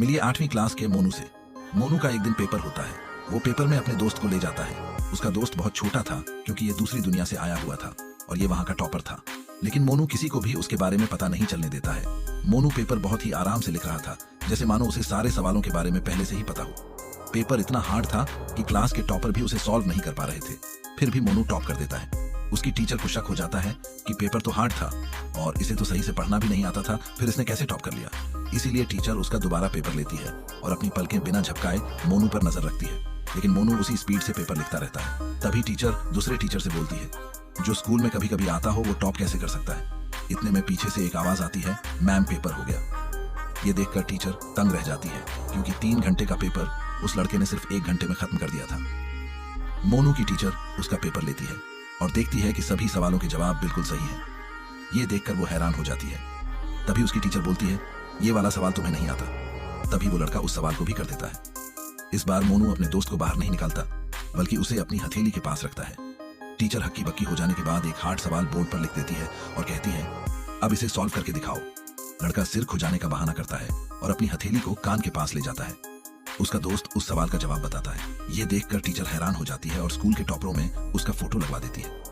मिलिए 8वीं क्लास के मोनू से। मोनू का एक दिन पेपर होता है। वो पेपर में अपने दोस्त को ले जाता है। उसका दोस्त बहुत छोटा था क्योंकि ये दूसरी दुनिया से आया हुआ था और ये वहाँ का टॉपर था। लेकिन मोनू किसी को भी उसके बारे में पता नहीं चलने देता है। मोनू पेपर बहुत ही आराम से लिख रहा था, जैसे मानो उसे सारे सवालों के बारे में पहले से ही पता हो। पेपर इतना हार्ड था कि क्लास के टॉपर भी उसे सॉल्व नहीं कर पा रहे थे। फिर भी मोनू टॉप कर देता है। उसकी टीचर को शक हो जाता है कि पेपर तो हार्ड था और इसे तो सही से पढ़ना भी नहीं आता था, फिर इसने कैसे टॉप कर लिया। इसीलिए टीचर उसका दोबारा पेपर लेती है और अपनी पलकें बिना झपकाए मोनू पर नजर रखती है। लेकिन मोनू उसी स्पीड से पेपर लिखता रहता है। तभी टीचर दूसरे टीचर से बोलती है, जो स्कूल में कभी कभी आता हो वो टॉप कैसे कर सकता है। इतने में पीछे से एक आवाज आती है, मैम पेपर हो गया। ये देखकर टीचर तंग रह जाती है क्योंकि 3 घंटे का पेपर उस लड़के ने सिर्फ 1 घंटे में खत्म कर दिया था। मोनू की टीचर उसका पेपर लेती है और देखती है कि सभी सवालों के जवाब बिल्कुल सही हैं। ये देखकर वो हैरान हो जाती है। तभी उसकी टीचर बोलती है, ये वाला सवाल तुम्हें नहीं आता। तभी वो लड़का उस सवाल को भी कर देता है। इस बार मोनू अपने दोस्त को बाहर नहीं निकालता, बल्कि उसे अपनी हथेली के पास रखता है। टीचर हक्की बक्की हो जाने के बाद एक हार्ड सवाल बोर्ड पर लिख देती है और कहती है, अब इसे सॉल्व करके दिखाओ। लड़का सिर खुजाने का बहाना करता है और अपनी हथेली को कान के पास ले जाता है। उसका दोस्त उस सवाल का जवाब बताता है। ये देखकर टीचर हैरान हो जाती है और स्कूल के टॉपरों में उसका फोटो लगवा देती है।